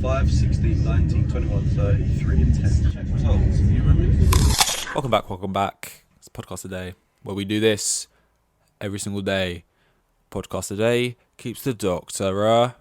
5, 16, 19, 21, 33, and 10. Check results. You remember? Welcome back. It's Podcast Today, where we do this every single day. Podcast Today keeps the doctor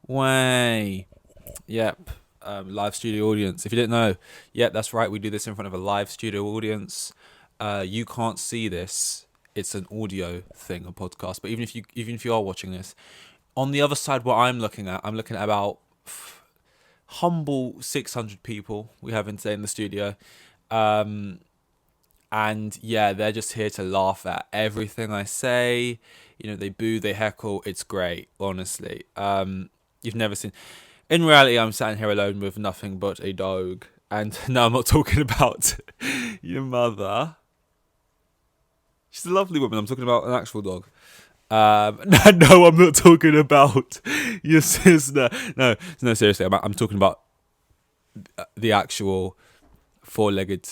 away. Yep. Live studio audience. If you didn't know, yep, that's right. We do this in front of a live studio audience. You can't see this. It's an audio thing, a podcast. But even if you are watching this, on the other side, what I'm looking at about humble 600 people we have today in the studio. And yeah, they're just here to laugh at everything I say. You know, they boo, they heckle. It's great, honestly. You've never seen. In reality, I'm sitting here alone with nothing but a dog. And no, I'm not talking about your mother. She's a lovely woman. I'm talking about an actual dog. No, I'm not talking about your sister. No, seriously. I'm talking about the actual four-legged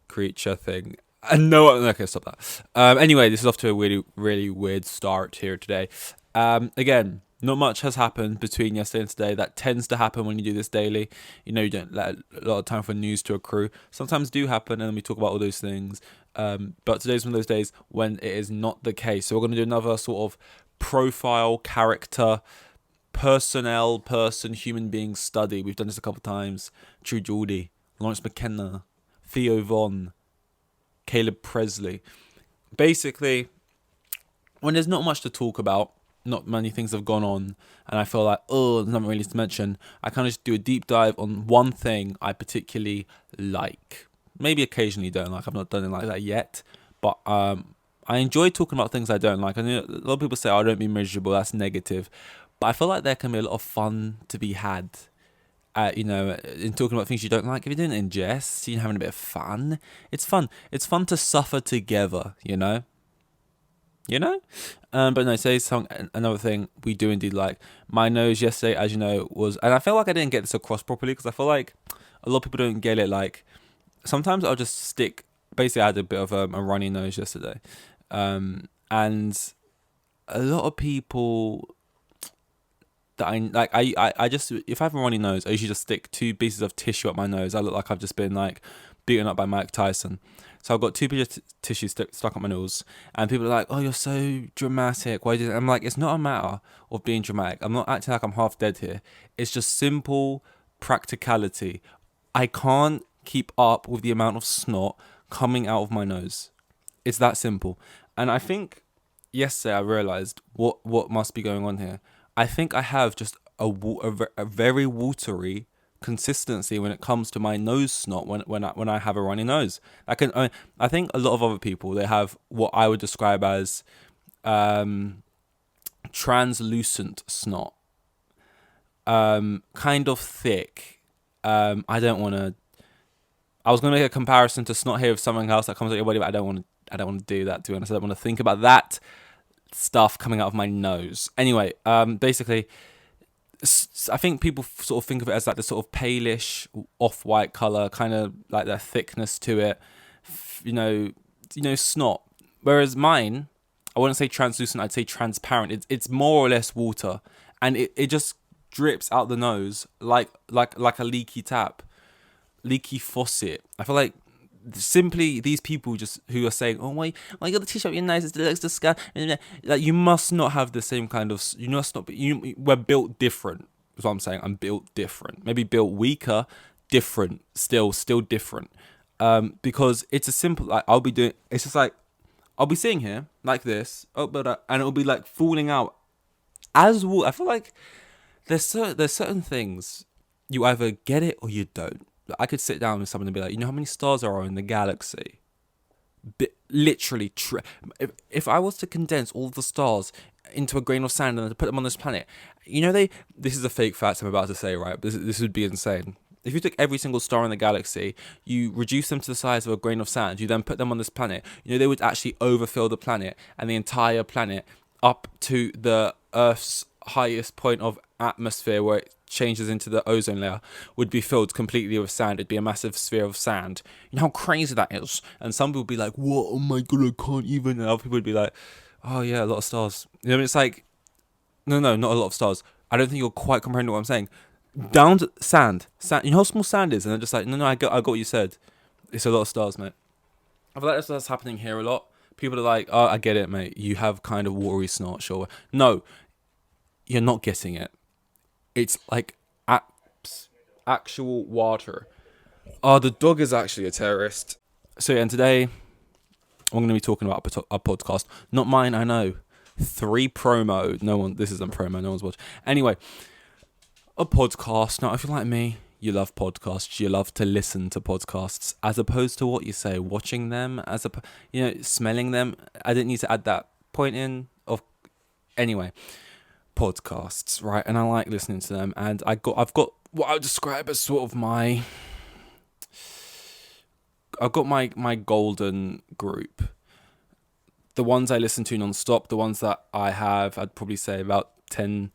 creature thing. And no, okay, stop that. Anyway, this is off to a really, really weird start here today. Again, not much has happened between yesterday and today. That tends to happen when you do this daily. You know, you don't let a lot of time for news to accrue. Sometimes do happen, and we talk about all those things. But today's one of those days when it is not the case. So we're going to do another sort of profile, character, person, human being study. We've done this a couple of times. True Geordie, Lawrence McKenna, Theo Von, Caleb Presley. Basically, when there's not much to talk about, not many things have gone on, and I feel like, there's nothing really to mention, I kind of just do a deep dive on one thing I particularly like. Maybe occasionally don't like. I've not done it like that yet, but I enjoy talking about things I don't like. I know a lot of people say, "Oh, don't be miserable, that's negative," but I feel like there can be a lot of fun to be had. In talking about things you don't like. If you're doing it in jest, you're having a bit of fun. It's fun. It's fun to suffer together, you know? But no, say another thing we do indeed like. My nose yesterday, as you know, was... And I feel like I didn't get this across properly because I feel like a lot of people don't get it. Like, sometimes I'll just stick... Basically, I had a bit of a runny nose yesterday. And a lot of people... I just, if I have a runny nose, I usually just stick 2 pieces of tissue up my nose. I look like I've just been like beaten up by Mike Tyson. So I've got 2 pieces of tissue stuck up my nose, and people are like, "Oh, you're so dramatic. Why did?" I'm like, it's not a matter of being dramatic. I'm not acting like I'm half dead here. It's just simple practicality. I can't keep up with the amount of snot coming out of my nose. It's that simple. And I think yesterday I realized what must be going on here. I think I have just a very watery consistency when it comes to my nose snot when I have a runny nose. I think a lot of other people, they have what I would describe as translucent snot, kind of thick. I was going to make a comparison to snot here with something else that comes out your body, but I don't want to do that, to be honest. I don't want to think about that stuff coming out of my nose. Anyway, basically, I think people sort of think of it as like the sort of palish, off-white color, kind of like that thickness to it. You know, snot. Whereas mine, I wouldn't say translucent. I'd say transparent. It's more or less water, and it just drips out the nose like a leaky tap, leaky faucet. I feel like simply these people just who are saying, "Oh, why you got the tissue up your nose? It looks disgusting." Like, you must not have the same kind of. You must not be. We're built different. That's what I'm saying. I'm built different. Maybe built weaker, different. Still different. Because it's a simple. Like, I'll be doing. It's just like I'll be sitting here like this. And it'll be like falling out. I feel like there's certain things you either get it or you don't. I could sit down with someone and be like, you know how many stars there are in the galaxy? Literally, if I was to condense all the stars into a grain of sand and put them on this planet, this is a fake fact I'm about to say, right? This would be insane. If you took every single star in the galaxy, you reduce them to the size of a grain of sand, you then put them on this planet, they would actually overfill the planet, and the entire planet up to the Earth's highest point of atmosphere, where it changes into the ozone layer, would be filled completely with sand. It'd be a massive sphere of sand. You know how crazy that is? And some people would be like, "What? Oh my god, I can't even." And other people would be like, "Oh yeah, a lot of stars." It's like, no, not a lot of stars. I don't think you're quite comprehending what I'm saying. down to sand. You know how small sand is, and they're just like, no, I got what you said. It's a lot of stars, mate. I feel like that's happening here a lot. People are like, oh, I get it, mate. You have kind of watery snot, sure. No, you're not getting it. It's like actual water. Oh, the dog is actually a terrorist. So, yeah, and today I'm going to be talking about a podcast. Not mine, I know. 3 promo. No one, this isn't promo, no one's watching. Anyway, a podcast. Now, if you're like me, you love podcasts. You love to listen to podcasts as opposed to what you say, watching them, smelling them. I didn't need to add that point in. Anyway, podcasts, right? And I like listening to them. And I've got what I would describe as sort of I've got my golden group. The ones I listen to non-stop, the ones that I have, I'd probably say about 10,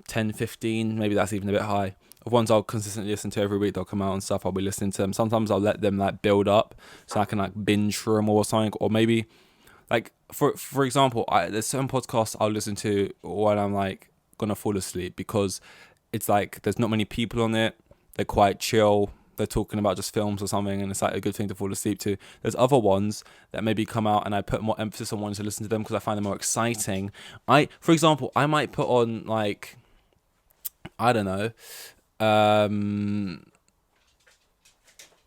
15, maybe that's even a bit high, of ones I'll consistently listen to every week. They'll come out and stuff, I'll be listening to them. Sometimes I'll let them like build up so I can like binge through them or something, or maybe like for example, there's certain podcasts I'll listen to when I'm like gonna fall asleep because it's like there's not many people on it, they're quite chill, they're talking about just films or something, and it's like a good thing to fall asleep to. There's other ones that maybe come out and I put more emphasis on wanting to listen to them because I find them more exciting. For example, I might put on like, I don't know,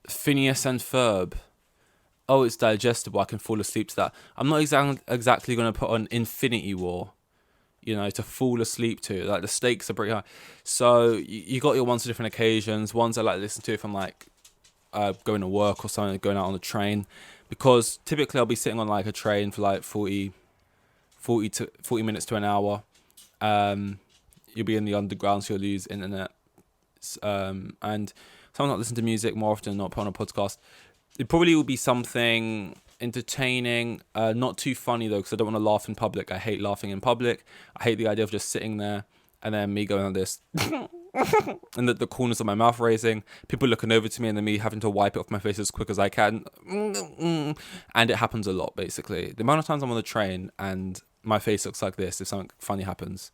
Phineas and Ferb. Oh, it's digestible. I can fall asleep to that. I'm not exactly going to put on Infinity War, to fall asleep to. Like, the stakes are pretty high. So you got your ones for different occasions. Ones I like to listen to if I'm like going to work or something, going out on the train. Because typically I'll be sitting on like a train for like 40 minutes to an hour. You'll be in the underground, so you'll lose internet. And so I'm not listening to music more often than not, put on a podcast. It probably will be something entertaining, not too funny though, because I don't want to laugh in public. I hate laughing in public. I hate the idea of just sitting there and then me going like this and the corners of my mouth raising, people looking over to me, and then me having to wipe it off my face as quick as I can. And it happens a lot, basically. The amount of times I'm on the train and my face looks like this if something funny happens.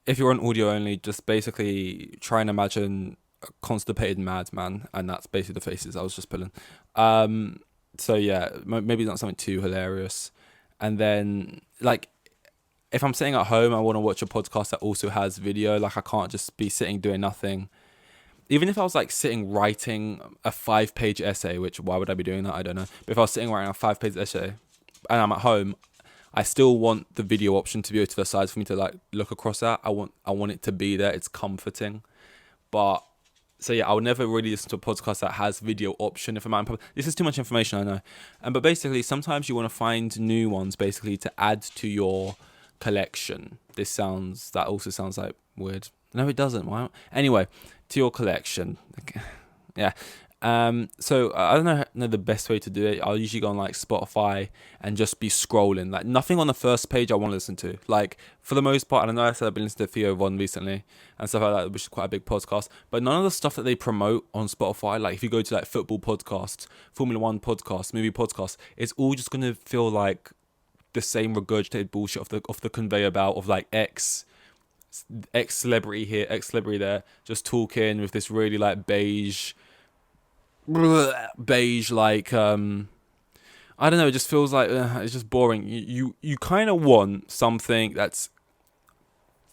If you're on audio only, just basically try and imagine a constipated madman, and that's basically the faces I was just pulling. So yeah, maybe not something too hilarious. And then, like, if I'm sitting at home, I want to watch a podcast that also has video. Like, I can't just be sitting doing nothing. Even if I was like sitting writing a 5-page essay, which why would I be doing that? I don't know. But if I was sitting writing a 5-page essay and I'm at home, I still want the video option to be to the sides for me to like look across at. I want it to be there. It's comforting. But so yeah, I would never really listen to a podcast that has video option if I'm out in public. This is too much information, I know. But basically, sometimes you want to find new ones basically to add to your collection. That also sounds like weird. No, it doesn't. Why? Anyway, to your collection. Yeah. So I don't know the best way to do it. I'll usually go on like Spotify and just be scrolling. Like, nothing on the first page I want to listen to. Like, for the most part, and I know I said I've been listening to Theo Von recently and stuff like that, which is quite a big podcast. But none of the stuff that they promote on Spotify, like if you go to like football podcasts, Formula One podcasts, movie podcasts, it's all just gonna feel like the same regurgitated bullshit off the conveyor belt of like X celebrity here, X celebrity there, just talking with this really like beige like I don't know, it just feels like it's just boring. You kind of want something that's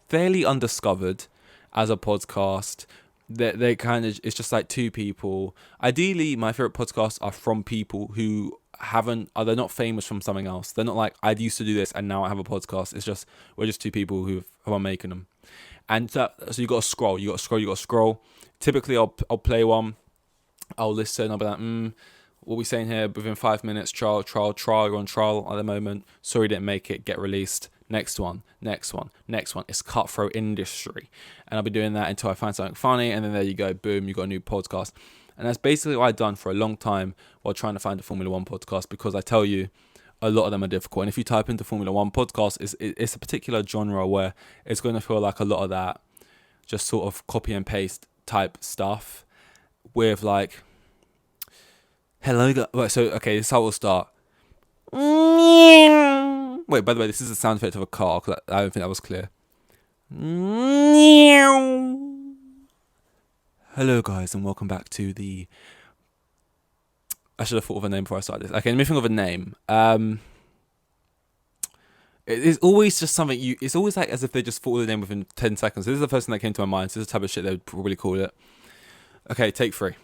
fairly undiscovered as a podcast. They kind of, it's just like two people. Ideally, my favorite podcasts are from people who they're not famous from something else. They're not like, I used to do this and now I have a podcast. It's just, we're just two people who are making them. And so you got to scroll. Typically, I'll play one. I'll listen. I'll be like, what are we saying here? Within 5 minutes, trial. You're on trial at the moment. Sorry, didn't make it. Get released. Next one. It's cutthroat industry. And I'll be doing that until I find something funny. And then there you go. Boom, you got a new podcast. And that's basically what I've done for a long time while trying to find a Formula One podcast, because I tell you, a lot of them are difficult. And if you type into Formula One podcast, it's a particular genre where it's going to feel like a lot of that just sort of copy and paste type stuff with like, hello guys. Right, so okay, this is how we'll start. Wait, by the way, this is the sound effect of a car, because I don't think that was clear. Hello guys, and welcome back to the... I should have thought of a name before I started this. Okay, let me think of a name. It's always just something it's always like as if they just thought of the name within 10 seconds. This is the first thing that came to my mind. So this is the type of shit they would probably call it. Okay, take 3.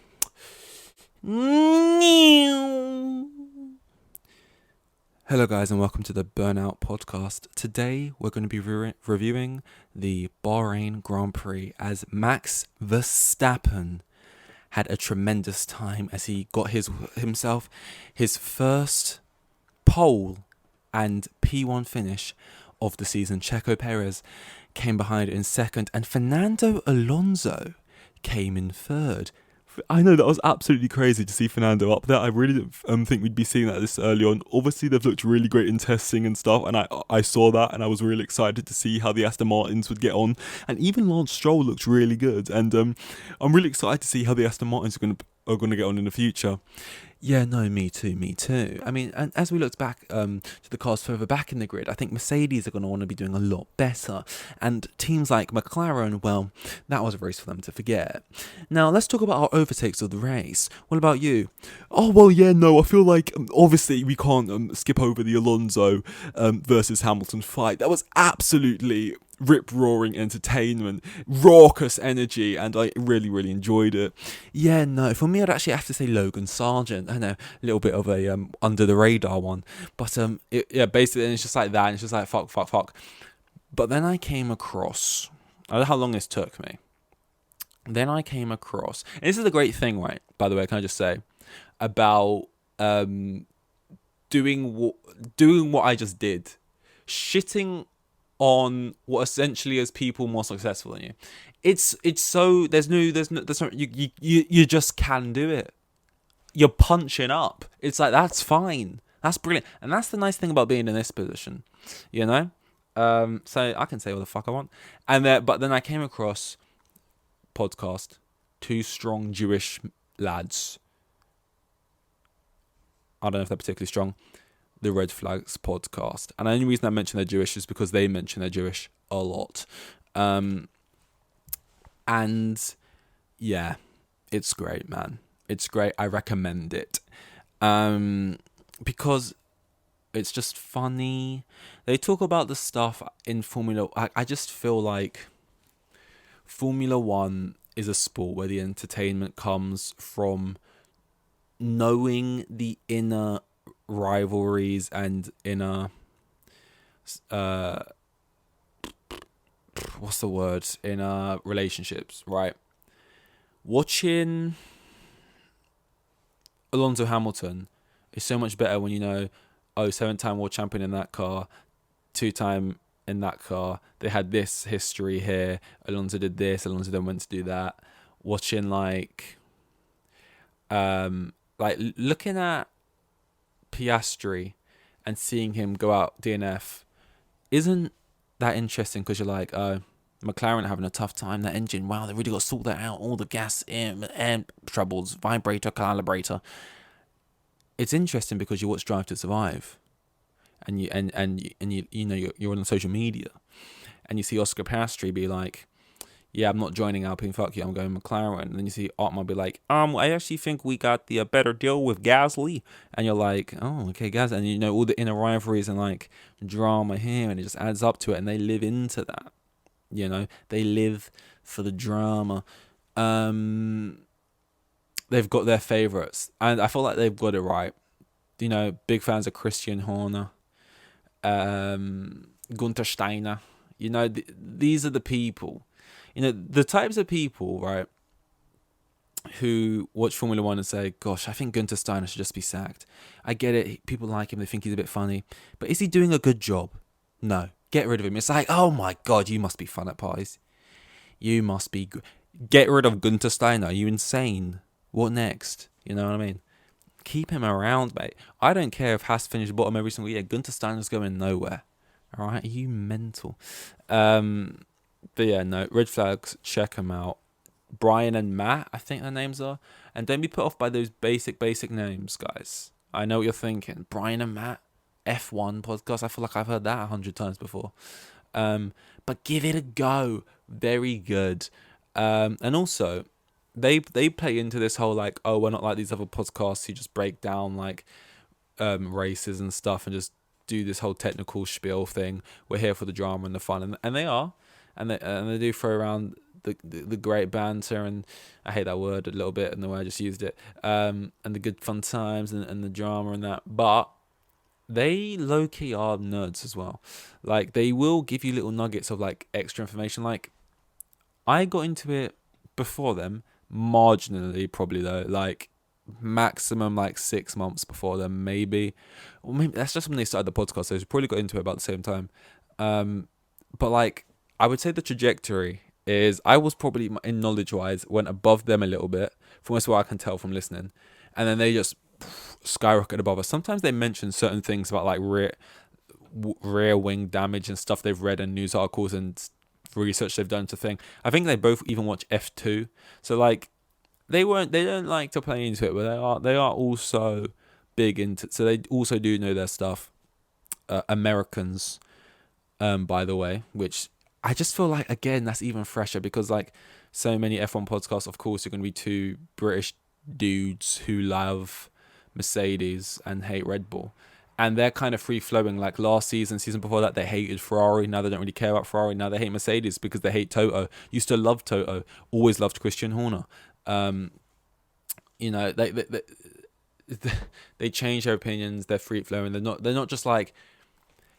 Hello guys, and welcome to the Burnout Podcast. Today we're going to be reviewing the Bahrain Grand Prix as Max Verstappen had a tremendous time as he got himself his first pole and P1 finish of the season. Checo Perez came behind in second, and Fernando Alonso came in third. I know that was absolutely crazy to see Fernando up there. I really didn't think we'd be seeing that this early on. Obviously, they've looked really great in testing and stuff, and I saw that, and I was really excited to see how the Aston Martins would get on. And even Lance Stroll looked really good, and I'm really excited to see how the Aston Martins are going to get on in the future. Yeah, no, me too. I mean, and as we looked back to the cars further back in the grid, I think Mercedes are going to want to be doing a lot better. And teams like McLaren, well, that was a race for them to forget. Now, let's talk about our overtakes of the race. What about you? Oh, well, yeah, no, I feel like, obviously, we can't skip over the Alonso versus Hamilton fight. That was absolutely rip-roaring entertainment, raucous energy, and I really, really enjoyed it. Yeah, no, for me, I'd actually have to say Logan Sargent. I know, a little bit of a under-the-radar one, but basically, and it's just like that, and it's just like, fuck. But then I came across, I don't know how long this took me, then I came across, and this is the great thing, right, by the way, can I just say, about doing what I just did, shitting on what essentially is people more successful than you. It's so there's no you just can do it. You're punching up. It's like, that's fine. That's brilliant. And that's the nice thing about being in this position, you know? So I can say what the fuck I want. But then I came across podcast, 2 strong Jewish lads. I don't know if they're particularly strong. The Red Flags podcast. And the only reason I mention they're Jewish is because they mention they're Jewish a lot. And yeah, it's great, man. It's great. I recommend it. Because it's just funny. They talk about the stuff in Formula. I just feel like Formula One is a sport where the entertainment comes from knowing the inner rivalries and inner inner relationships, right? Watching Alonso Hamilton is so much better when you know, 7-time world champion in that car, 2-time in that car, they had this history here, Alonso did this, Alonso then went to do that. Watching like looking at Piastri and seeing him go out DNF isn't that interesting, because you're like, oh, McLaren having a tough time, that engine, wow, they really got to sort that out, all the gas and troubles, vibrator, calibrator. It's interesting because you watch Drive to Survive, and you know you're on social media, and you see Oscar Piastri be like, yeah, I'm not joining Alpine, fuck you, I'm going McLaren. And then you see Otmar be like, I actually think we got the better deal with Gasly. And you're like, oh, okay, Gasly. And you know all the inner rivalries and like drama here, and it just adds up to it, and they live into that. You know, they live for the drama. They've got their favourites, and I feel like they've got it right. You know, big fans of Christian Horner, Gunther Steiner. You know, these are the people. You know, the types of people, right, who watch Formula One and say, gosh, I think Gunther Steiner should just be sacked. I get it. People like him. They think he's a bit funny. But is he doing a good job? No. Get rid of him. It's like, oh my God, you must be fun at parties. You must be... Get rid of Gunther Steiner. Are you insane? What next? You know what I mean? Keep him around, mate. I don't care if Haas finished bottom every single year. Gunther Steiner's going nowhere. All right? Are you mental? But yeah, no, Red Flags, check them out. Brian and Matt, I think their names are. And don't be put off by those basic names, guys. I know what you're thinking. Brian and Matt, F1 podcast. I feel like I've heard that 100 times before. But give it a go. Very good. And also, they play into this whole like, oh, we're not like these other podcasts who just break down like races and stuff and just do this whole technical spiel thing. We're here for the drama and the fun, and they are, and they do throw around the great banter, and I hate that word a little bit and the way I just used it, and the good fun times and the drama and that, but they low-key are nerds as well. Like, they will give you little nuggets of like extra information. Like, I got into it before them, marginally probably though, like maximum like 6 months before them, maybe. Or maybe that's just when they started the podcast, so I probably got into it about the same time. But like, I would say the trajectory is I was probably, in knowledge wise, went above them a little bit from what I can tell from listening, and then they just skyrocket above us. Sometimes they mention certain things about like rear wing damage and stuff they've read in news articles and research they've done to thing. I think they both even watch F2, so like they don't like to play into it, but they are also big into, so they also do know their stuff. Americans, by the way, which I just feel like, again, that's even fresher because like so many F1 podcasts, of course, are going to be two British dudes who love Mercedes and hate Red Bull, and they're kind of free flowing. Like last season before that, they hated Ferrari. Now they don't really care about Ferrari. Now they hate Mercedes because they hate Toto. Used to love Toto. Always loved Christian Horner. You know, they change their opinions. They're free flowing. They're not just like,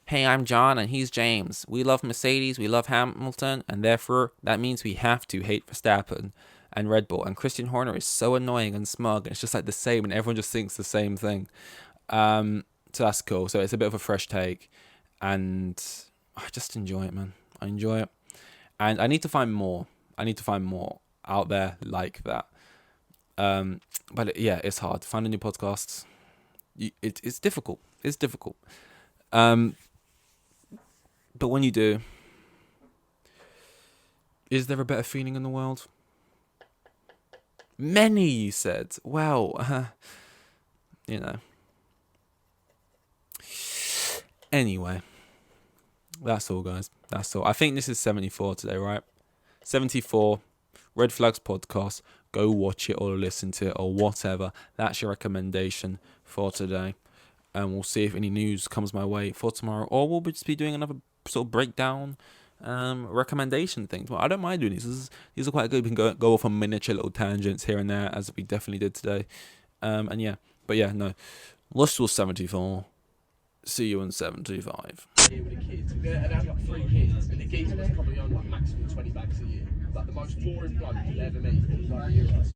hey, I'm John and he's James. We love Mercedes. We love Hamilton, and therefore that means we have to hate Verstappen and Red Bull. And Christian Horner is so annoying and smug. And it's just like the same, and everyone just thinks the same thing. So that's cool. So it's a bit of a fresh take, and I just enjoy it, man. I enjoy it, and I need to find more. Out there like that. But yeah, it's hard. Finding new podcasts, it's difficult. It's difficult. But when you do, is there a better feeling in the world? Many, you said. Well, you know. Anyway, that's all, guys. That's all. I think this is 74 today, right? 74. Red Flags podcast. Go watch it or listen to it or whatever. That's your recommendation for today. And we'll see if any news comes my way for tomorrow, or we'll just be doing another sort of breakdown recommendation thing. Well, I don't mind doing these. These are quite good. We can go off on miniature little tangents here and there, as we definitely did today. And yeah, but yeah, no. Let's do 74. See you in 75. Here with the kids, and I've got 3 kids, and the geezer was probably on like maximum 20 bags a year. Like the most boring bloke you'll ever meet. Like,